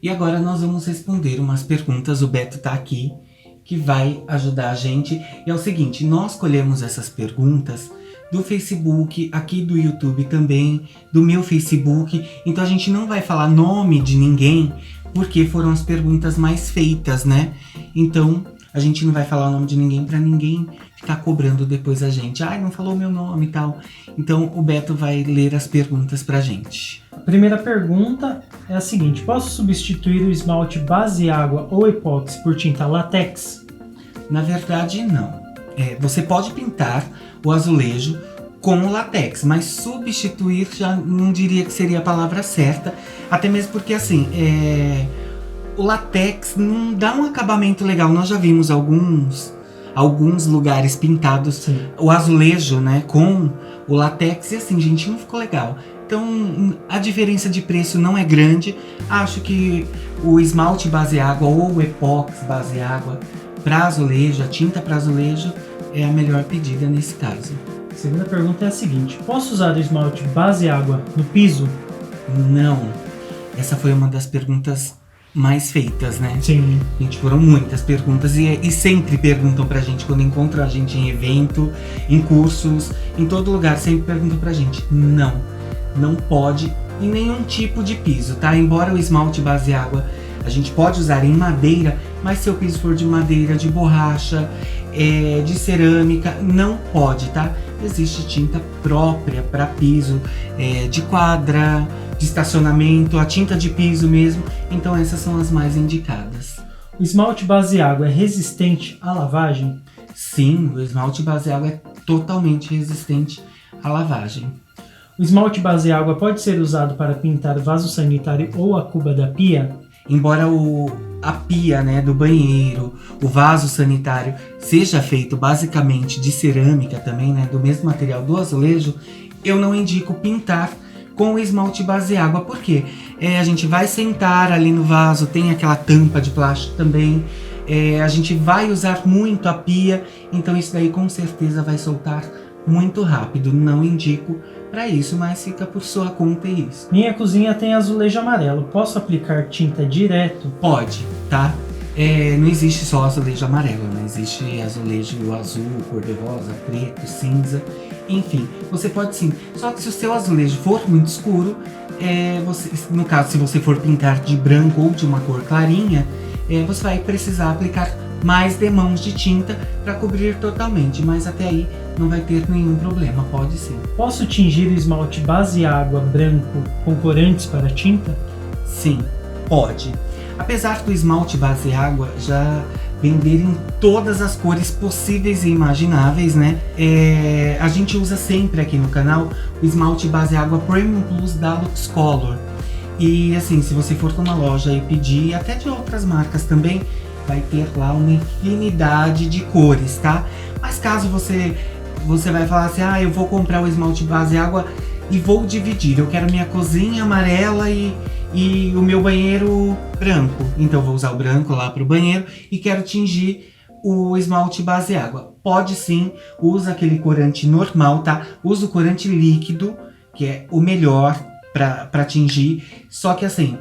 E agora nós vamos responder umas perguntas, o Beto tá aqui, que vai ajudar a gente. E é o seguinte, nós colhemos essas perguntas do Facebook, aqui do YouTube também, do meu Facebook. Então a gente não vai falar nome de ninguém, porque foram as perguntas mais feitas, né? Então a gente não vai falar o nome de ninguém pra ninguém ficar cobrando depois a gente. Ai, não falou meu nome e tal. Então o Beto vai ler as perguntas pra gente. A primeira pergunta é a seguinte: posso substituir o esmalte base água ou epóxi por tinta látex? Na verdade, não. Você pode pintar o azulejo com o látex, mas substituir já não diria que seria a palavra certa, até mesmo porque assim, o látex não dá um acabamento legal. Nós já vimos alguns lugares pintados, sim, o azulejo, né, com o látex, e assim, gente, não ficou legal. Então, a diferença de preço não é grande. Acho que o esmalte base água ou o epóxi base água para azulejo, a tinta para azulejo, é a melhor pedida nesse caso. A segunda pergunta é a seguinte: posso usar o esmalte base água no piso? Não. Essa foi uma das perguntas mais feitas, né? Sim. Gente, foram muitas perguntas e sempre perguntam pra gente quando encontram a gente em evento, em cursos, em todo lugar, sempre perguntam pra gente. Não pode em nenhum tipo de piso, tá? Embora o esmalte base água a gente pode usar em madeira, mas se o piso for de madeira, de borracha, de cerâmica, não pode, tá? Existe tinta própria para piso, de quadra, de estacionamento, a tinta de piso mesmo, então essas são as mais indicadas. O esmalte base água é resistente à lavagem? Sim, o esmalte base água é totalmente resistente à lavagem. O esmalte base água pode ser usado para pintar vaso sanitário ou a cuba da pia? Embora a pia, né, do banheiro, o vaso sanitário seja feito basicamente de cerâmica também, né, do mesmo material do azulejo, eu não indico pintar com o esmalte base água. Por quê? A gente vai sentar ali no vaso, tem aquela tampa de plástico também, a gente vai usar muito a pia, então isso daí com certeza vai soltar muito rápido. Não indico para isso, mas fica por sua conta e isso. Minha cozinha tem azulejo amarelo, posso aplicar tinta direto? Pode, tá? Não existe só azulejo amarelo, né? Existe azulejo azul, cor-de-rosa, preto, cinza, enfim, você pode sim. Só que se o seu azulejo for muito escuro, no caso, se você for pintar de branco ou de uma cor clarinha, você vai precisar aplicar mais demãos de tinta para cobrir totalmente, mas até aí não vai ter nenhum problema, pode sim. Posso tingir o esmalte base água branco com corantes para tinta? Sim, pode. Apesar do esmalte base água já vender em todas as cores possíveis e imagináveis, né? A gente usa sempre aqui no canal o esmalte base água Premium Plus da Lux Color. E assim, se você for numa loja e pedir, até de outras marcas também, vai ter lá uma infinidade de cores, tá? Mas caso você vai falar assim, eu vou comprar o esmalte base água e vou dividir, eu quero minha cozinha amarela e o meu banheiro branco, então eu vou usar o branco lá pro banheiro e quero tingir o esmalte base água. Pode sim, usa aquele corante normal, tá? Usa o corante líquido, que é o melhor para tingir, só que assim,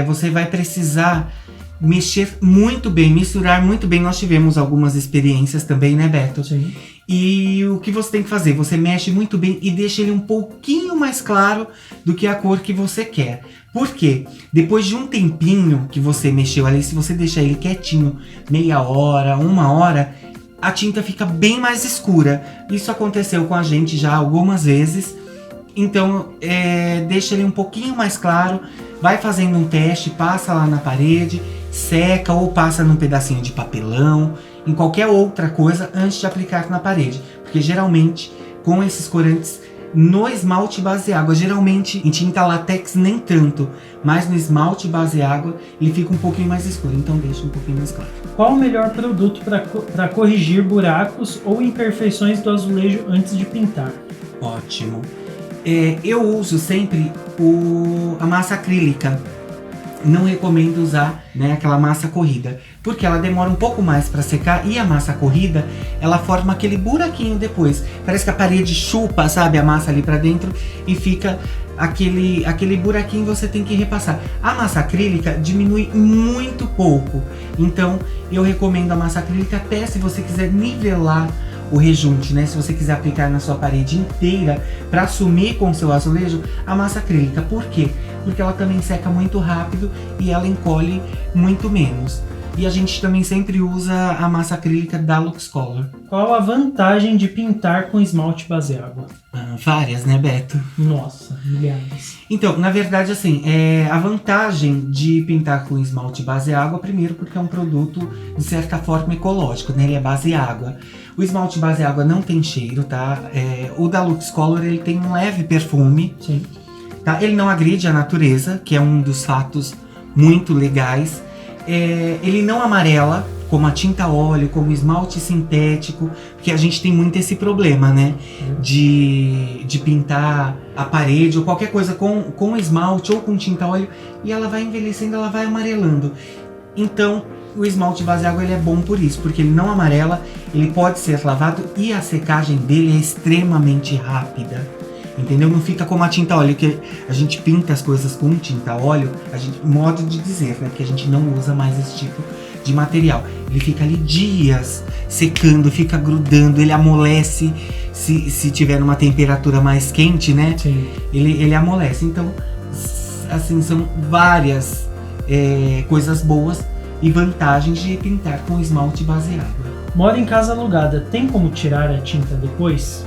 você vai precisar mexer muito bem, misturar muito bem. Nós tivemos algumas experiências também, né, Beto? Sim. E o que você tem que fazer? Você mexe muito bem e deixa ele um pouquinho mais claro do que a cor que você quer. Por quê? Depois de um tempinho que você mexeu ali, se você deixar ele quietinho, meia hora, uma hora, a tinta fica bem mais escura. Isso aconteceu com a gente já algumas vezes. Então, deixa ele um pouquinho mais claro, vai fazendo um teste, passa lá na parede, seca ou passa num pedacinho de papelão, em qualquer outra coisa antes de aplicar na parede. Porque geralmente, com esses corantes, no esmalte base água, geralmente em tinta látex nem tanto, mas no esmalte base água ele fica um pouquinho mais escuro, então deixa um pouquinho mais claro. Qual o melhor produto para corrigir buracos ou imperfeições do azulejo antes de pintar? Ótimo. Eu uso sempre a massa acrílica. Não recomendo usar, né, aquela massa corrida. porque ela demora um pouco mais para secar e a massa corrida, ela forma aquele buraquinho depois. Parece que a parede chupa, sabe, a massa ali para dentro e fica aquele buraquinho, você tem que repassar. A massa acrílica diminui muito pouco, então eu recomendo a massa acrílica até se você quiser nivelar o rejunte, né? Se você quiser aplicar na sua parede inteira para assumir com o seu azulejo, a massa acrílica. Por quê? Porque ela também seca muito rápido e ela encolhe muito menos. E a gente também sempre usa a massa acrílica da Luxcolor. Qual a vantagem de pintar com esmalte base água? Várias, né, Beto? Nossa, milhares. Então, na verdade, assim, a vantagem de pintar com esmalte base água, primeiro porque é um produto, de certa forma, ecológico, né? Ele é base água. O esmalte base água não tem cheiro, tá? O da Luxcolor, ele tem um leve perfume. Sim. Tá? Ele não agride a natureza, que é um dos fatos muito legais. Ele não amarela, como a tinta óleo, como esmalte sintético, porque a gente tem muito esse problema, né? De pintar a parede ou qualquer coisa com esmalte ou com tinta óleo e ela vai envelhecendo, ela vai amarelando. Então, o esmalte base água ele é bom por isso, porque ele não amarela, ele pode ser lavado e a secagem dele é extremamente rápida. Entendeu? Não fica como a tinta óleo, que a gente pinta as coisas com tinta óleo, modo de dizer, né? Que a gente não usa mais esse tipo de material. Ele fica ali dias secando, fica grudando, ele amolece se tiver numa temperatura mais quente, né? Sim. Ele amolece. Então, assim, são várias coisas boas e vantagens de pintar com esmalte base água. Mora em casa alugada, tem como tirar a tinta depois?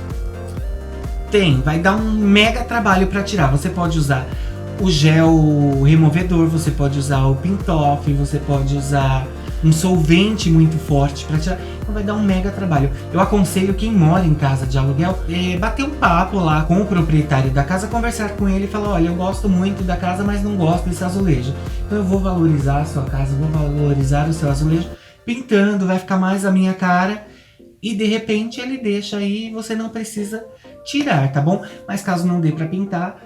Tem, vai dar um mega trabalho para tirar. Você pode usar o gel removedor, você pode usar o Pintoff, você pode usar um solvente muito forte para tirar. Então vai dar um mega trabalho. Eu aconselho quem mora em casa de aluguel bater um papo lá com o proprietário da casa, conversar com ele e falar: olha, eu gosto muito da casa, mas não gosto desse azulejo. Então eu vou valorizar a sua casa, vou valorizar o seu azulejo pintando, vai ficar mais a minha cara. E de repente ele deixa aí e você não precisa tirar, tá bom? Mas caso não dê para pintar,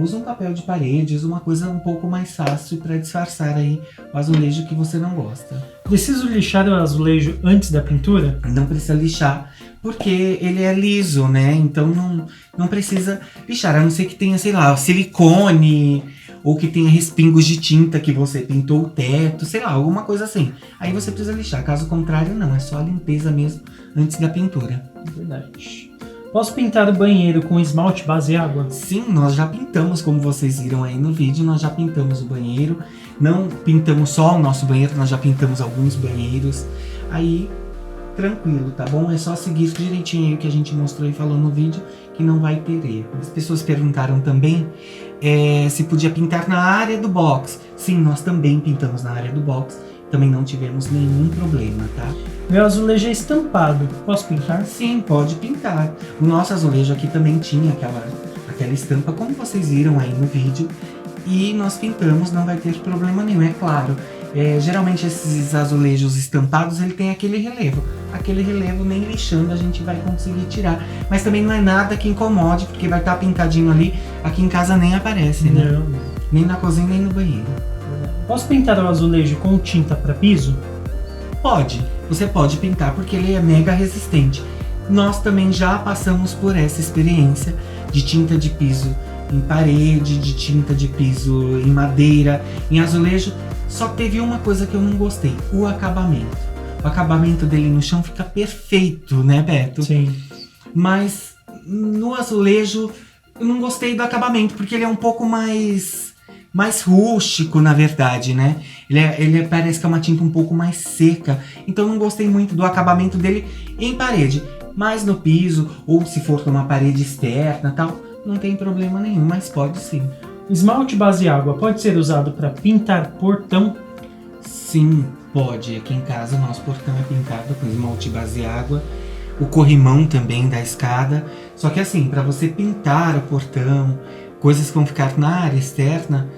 usa um papel de parede, usa uma coisa um pouco mais fácil para disfarçar aí o azulejo que você não gosta. Preciso lixar o azulejo antes da pintura? Não precisa lixar, porque ele é liso, né? Então não precisa lixar, a não ser que tenha, sei lá, silicone ou que tenha respingos de tinta que você pintou o teto, sei lá, alguma coisa assim. Aí você precisa lixar, caso contrário não, é só a limpeza mesmo antes da pintura. Verdade. Posso pintar o banheiro com esmalte base água? Sim, nós já pintamos, como vocês viram aí no vídeo, nós já pintamos o banheiro. Não pintamos só o nosso banheiro, nós já pintamos alguns banheiros. Aí, tranquilo, tá bom? É só seguir direitinho aí o que a gente mostrou e falou no vídeo, que não vai ter erro. As pessoas perguntaram também se podia pintar na área do box. Sim, nós também pintamos na área do box. Também não tivemos nenhum problema, tá? Meu azulejo é estampado. Posso pintar? Sim, pode pintar. O nosso azulejo aqui também tinha aquela estampa, como vocês viram aí no vídeo. E nós pintamos, não vai ter problema nenhum, é claro. Geralmente esses azulejos estampados, ele tem aquele relevo. Aquele relevo nem lixando a gente vai conseguir tirar. Mas também não é nada que incomode, porque vai estar pintadinho ali. Aqui em casa nem aparece, né? Não. Nem na cozinha, nem no banheiro. Posso pintar o azulejo com tinta para piso? Pode. Você pode pintar porque ele é mega resistente. Nós também já passamos por essa experiência de tinta de piso em parede, de tinta de piso em madeira, em azulejo. Só teve uma coisa que eu não gostei, o acabamento. O acabamento dele no chão fica perfeito, né, Beto? Sim. Mas no azulejo eu não gostei do acabamento, porque ele é um pouco mais rústico, na verdade, né? Ele parece que é uma tinta um pouco mais seca. Então eu não gostei muito do acabamento dele em parede. Mas no piso, ou se for numa parede externa e tal, não tem problema nenhum, mas pode sim. Esmalte base água pode ser usado para pintar portão? Sim, pode. Aqui em casa o nosso portão é pintado com esmalte base água. O corrimão também da escada. Só que assim, para você pintar o portão, coisas que vão ficar na área externa,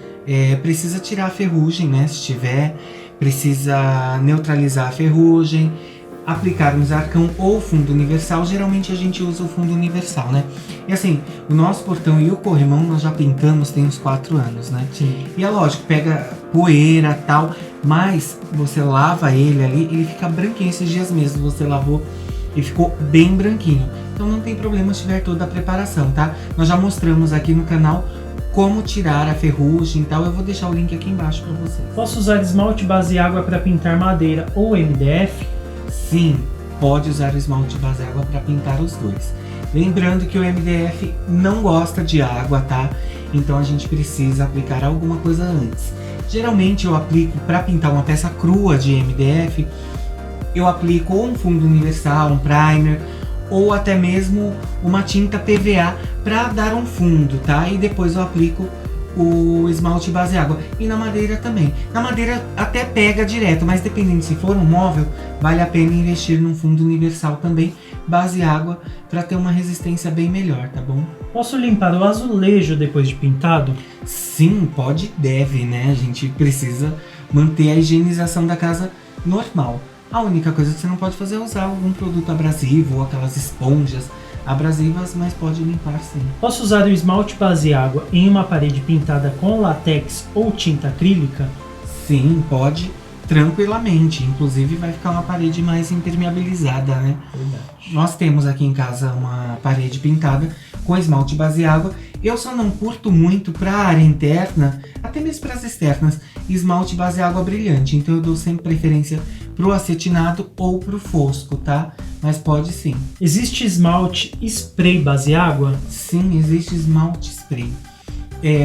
precisa tirar a ferrugem, né? Se tiver, precisa neutralizar a ferrugem, aplicar um arcão ou fundo universal. Geralmente a gente usa o fundo universal, né? E assim, o nosso portão e o corrimão nós já pintamos tem uns 4 anos, né? Sim. E é lógico, pega poeira e tal, Mas você lava ele ali, ele fica branquinho. Esses dias mesmo você lavou e ficou bem branquinho. Então não tem problema se tiver toda a preparação, tá? Nós já mostramos aqui no canal como tirar a ferrugem e tal. Eu vou deixar o link aqui embaixo para vocês. Posso usar esmalte base água para pintar madeira ou MDF? Sim, pode usar o esmalte base água para pintar os dois. Lembrando que o MDF não gosta de água, tá? Então a gente precisa aplicar alguma coisa antes. Geralmente eu aplico para pintar uma peça crua de MDF, eu aplico ou um fundo universal, um primer, ou até mesmo uma tinta PVA para dar um fundo, tá? E depois eu aplico o esmalte base água. E na madeira também. Na madeira até pega direto, mas dependendo se for um móvel, vale a pena investir num fundo universal também, base água, para ter uma resistência bem melhor, tá bom? Posso limpar o azulejo depois de pintado? Sim, pode e deve, né? A gente precisa manter a higienização da casa normal. A única coisa que você não pode fazer é usar algum produto abrasivo ou aquelas esponjas abrasivas, mas pode limpar sim. Posso usar o esmalte base água em uma parede pintada com látex ou tinta acrílica? Sim, pode tranquilamente. Inclusive vai ficar uma parede mais impermeabilizada, né? Verdade. Nós temos aqui em casa uma parede pintada com esmalte base água. Eu só não curto muito para a área interna, até mesmo para as externas, esmalte base água brilhante. Então eu dou sempre preferência pro acetinado ou pro fosco, tá? Mas pode sim. Existe esmalte spray base água? Sim, existe esmalte spray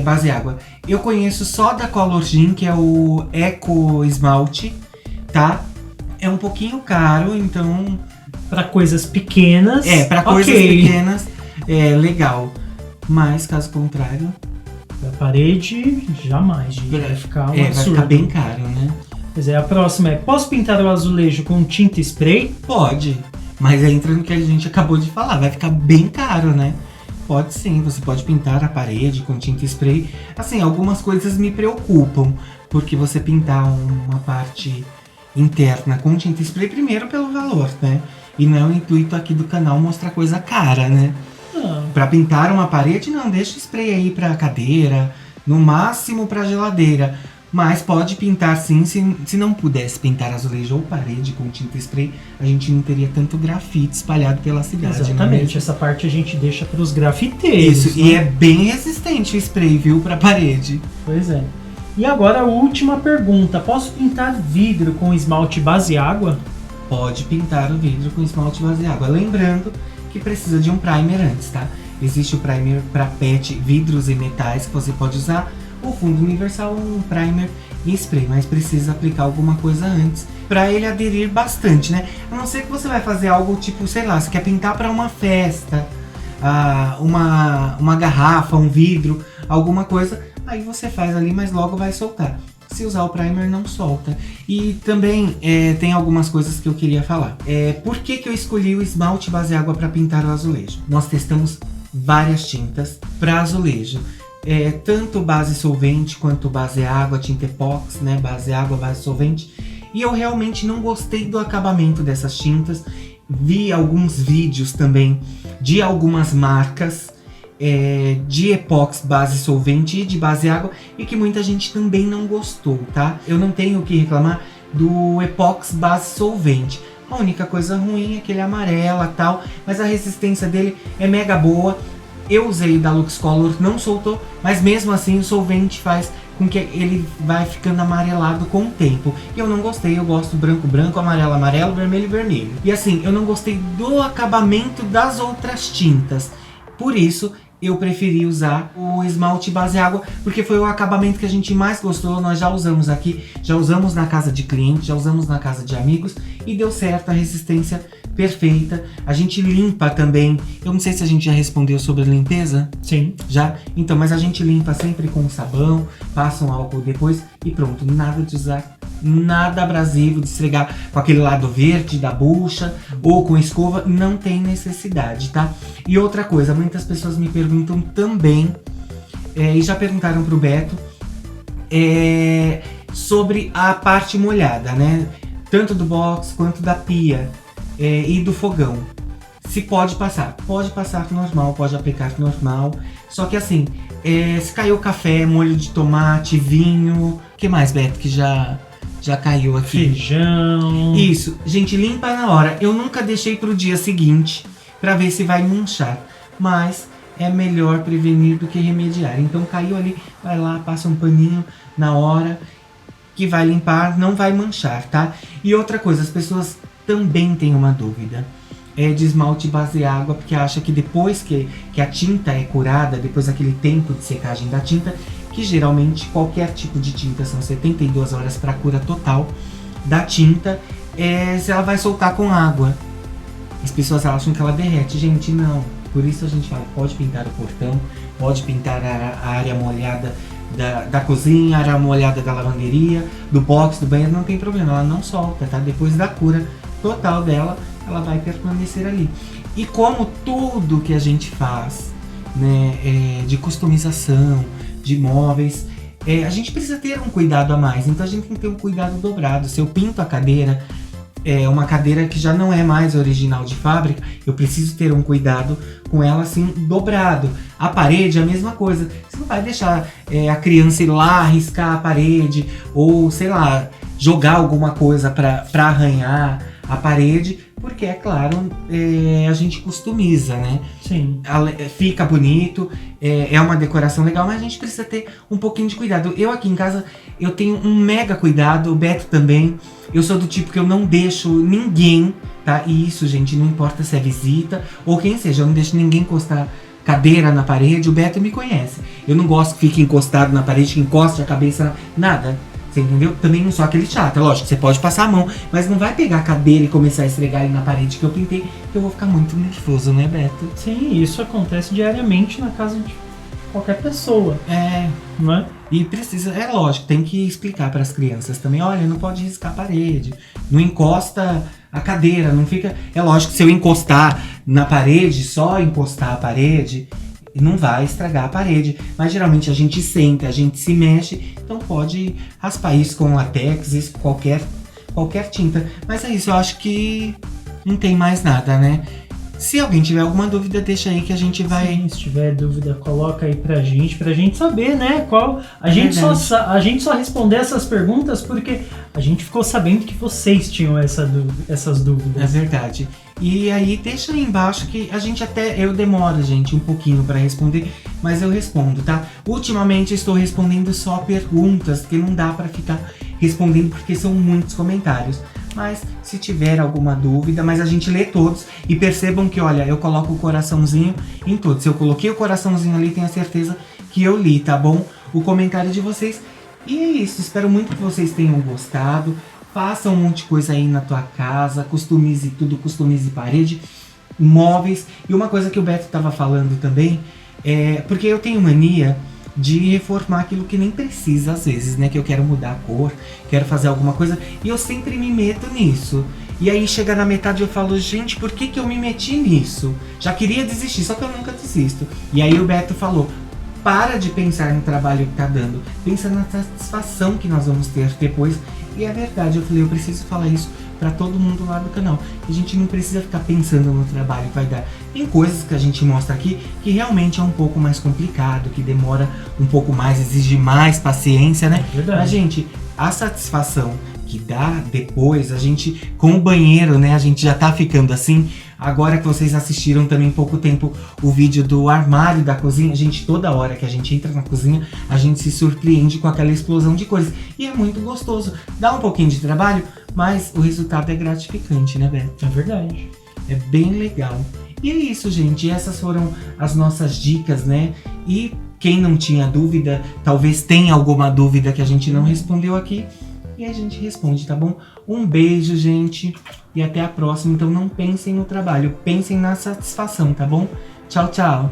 base água. Eu conheço só da Colorgen, que é o Eco Esmalte, tá? É um pouquinho caro, então... Para coisas pequenas. Para coisas pequenas é legal. Mas, caso contrário... Da parede, jamais. Vai ficar um absurdo. Vai ficar bem caro, né? Pois é, a próxima é: posso pintar o azulejo com tinta spray? Pode, mas entra no que a gente acabou de falar, vai ficar bem caro, né? Pode sim, você pode pintar a parede com tinta spray. Assim, algumas coisas me preocupam, porque você pintar uma parte interna com tinta spray, primeiro pelo valor, né? E não é o intuito aqui do canal mostrar coisa cara, né? Não. Pra pintar uma parede, não, deixa o spray aí pra cadeira, no máximo pra geladeira. Mas pode pintar sim, se não pudesse pintar azulejo ou parede com tinta spray, a gente não teria tanto grafite espalhado pela cidade. Exatamente, essa parte a gente deixa para os grafiteiros. Isso, né? E é bem resistente o spray, viu, pra parede. Pois é. E agora a última pergunta: posso pintar vidro com esmalte base água? Pode pintar o vidro com esmalte base água. Lembrando que precisa de um primer antes, tá? Existe o primer para PET, vidros e metais que você pode usar. O fundo universal, um primer e spray, mas precisa aplicar alguma coisa antes para ele aderir bastante, né? A não ser que você vai fazer algo tipo, sei lá, você quer pintar para uma festa, uma garrafa, um vidro, alguma coisa, aí você faz ali, mas logo vai soltar. Se usar o primer, não solta. E também tem algumas coisas que eu queria falar. Por que eu escolhi o esmalte base água para pintar o azulejo? Nós testamos várias tintas para azulejo. Tanto base solvente quanto base água, tinta epox, né? Base água, base solvente. E eu realmente não gostei do acabamento dessas tintas. Vi alguns vídeos também de algumas marcas de epox base solvente e de base água, e que muita gente também não gostou, tá? Eu não tenho o que reclamar do epox base solvente. A única coisa ruim é que ele é amarela e tal, mas a resistência dele é mega boa. Eu usei da Lux Color, não soltou, mas mesmo assim o solvente faz com que ele vai ficando amarelado com o tempo. E eu não gostei, eu gosto branco, branco, amarelo, amarelo, vermelho, vermelho. E assim, eu não gostei do acabamento das outras tintas. Por isso, eu preferi usar o esmalte base água, porque foi o acabamento que a gente mais gostou. Nós já usamos aqui, já usamos na casa de cliente, já usamos na casa de amigos e deu certo, a resistência perfeita. A gente limpa também. Eu não sei se a gente já respondeu sobre a limpeza. Sim. Já? Então, mas a gente limpa sempre com sabão, passa um álcool depois e pronto. Nada de usar nada abrasivo, de esfregar com aquele lado verde da bucha ou com escova. Não tem necessidade, tá? E outra coisa, muitas pessoas me perguntam também, e já perguntaram pro Beto, sobre a parte molhada, né? Tanto do box quanto da pia e do fogão. Se pode passar normal, pode aplicar normal. Só que assim, se caiu café, molho de tomate, vinho, o que mais, Beto, que já já caiu aqui. Feijão. Isso, gente, limpa na hora. Eu nunca deixei pro dia seguinte pra ver se vai manchar, mas é melhor prevenir do que remediar. Então caiu ali, vai lá, passa um paninho na hora que vai limpar, não vai manchar, tá? E outra coisa, as pessoas também têm uma dúvida. É de esmalte base água, porque acha que depois que a tinta é curada, depois daquele tempo de secagem da tinta, que geralmente qualquer tipo de tinta são 72 horas para cura total da tinta, se ela vai soltar com água. As pessoas acham que ela derrete, gente, não. Por isso a gente fala, pode pintar o portão, pode pintar a área molhada da cozinha, a área molhada da lavanderia, do box, do banheiro, não tem problema, ela não solta, tá? Depois da cura total dela, ela vai permanecer ali. E como tudo que a gente faz, né, de customização, de móveis, a gente precisa ter um cuidado a mais, então a gente tem que ter um cuidado dobrado. Se eu pinto a cadeira, uma cadeira que já não é mais original de fábrica, eu preciso ter um cuidado com ela assim, dobrado. A parede é a mesma coisa, você não vai deixar a criança ir lá riscar a parede, ou sei lá, jogar alguma coisa para arranhar a parede, porque é claro, a gente customiza, né? Sim. Fica bonito, é uma decoração legal, mas a gente precisa ter um pouquinho de cuidado. Eu aqui em casa, eu tenho um mega cuidado, o Beto também. Eu sou do tipo que eu não deixo ninguém, tá? E isso, gente, não importa se é visita ou quem seja, eu não deixo ninguém encostar cadeira na parede. O Beto me conhece. Eu não gosto que fique encostado na parede, que encoste a cabeça, nada. Você entendeu? Também não sou aquele chato. É lógico, você pode passar a mão, mas não vai pegar a cadeira e começar a esfregar ali na parede que eu pintei, que eu vou ficar muito nervoso, né, Beto? Sim, isso acontece diariamente na casa de qualquer pessoa. Não é? E precisa, é lógico, tem que explicar para as crianças também, olha, não pode riscar a parede, não encosta a cadeira, não fica... É lógico que se eu encostar na parede, só encostar a parede, não vai estragar a parede, mas geralmente a gente senta, a gente se mexe, então pode raspar isso com latex, isso com qualquer tinta. Mas é isso, eu acho que não tem mais nada, né? Se alguém tiver alguma dúvida, deixa aí que a gente vai... Sim, se tiver dúvida, coloca aí pra gente saber, né, qual... A gente só responder essas perguntas porque a gente ficou sabendo que vocês tinham essas dúvidas. É verdade. E aí deixa aí embaixo que a gente eu demoro, gente, um pouquinho pra responder, mas eu respondo, tá? Ultimamente estou respondendo só perguntas, porque não dá pra ficar respondendo porque são muitos comentários. Mas se tiver alguma dúvida, mas a gente lê todos e percebam que, olha, eu coloco o coraçãozinho em todos. Se eu coloquei o coraçãozinho ali, tenha certeza que eu li, tá bom? O comentário de vocês. E é isso, espero muito que vocês tenham gostado. Faça um monte de coisa aí na tua casa, customize tudo, customize parede, móveis. E uma coisa que o Beto tava falando também, porque eu tenho mania de reformar aquilo que nem precisa às vezes, né? Que eu quero mudar a cor, quero fazer alguma coisa e eu sempre me meto nisso. E aí chega na metade eu falo, gente, por que eu me meti nisso? Já queria desistir, só que eu nunca desisto. E aí o Beto falou, para de pensar no trabalho que tá dando, pensa na satisfação que nós vamos ter depois. E é verdade, eu falei, eu preciso falar isso pra todo mundo lá do canal. A gente não precisa ficar pensando no trabalho que vai dar. Tem coisas que a gente mostra aqui que realmente é um pouco mais complicado, que demora um pouco mais, exige mais paciência, né? É verdade. Mas, gente, a satisfação que dá depois, a gente, com o banheiro, né, a gente já tá ficando assim. Agora que vocês assistiram também pouco tempo o vídeo do armário da cozinha, gente, toda hora que a gente entra na cozinha, a gente se surpreende com aquela explosão de cores. E é muito gostoso. Dá um pouquinho de trabalho, mas o resultado é gratificante, né, Beto? É verdade. É bem legal. E é isso, gente. Essas foram as nossas dicas, né? E quem não tinha dúvida, talvez tenha alguma dúvida que a gente não respondeu aqui. E a gente responde, tá bom? Um beijo, gente. E até a próxima. Então não pensem no trabalho, pensem na satisfação, tá bom? Tchau, tchau.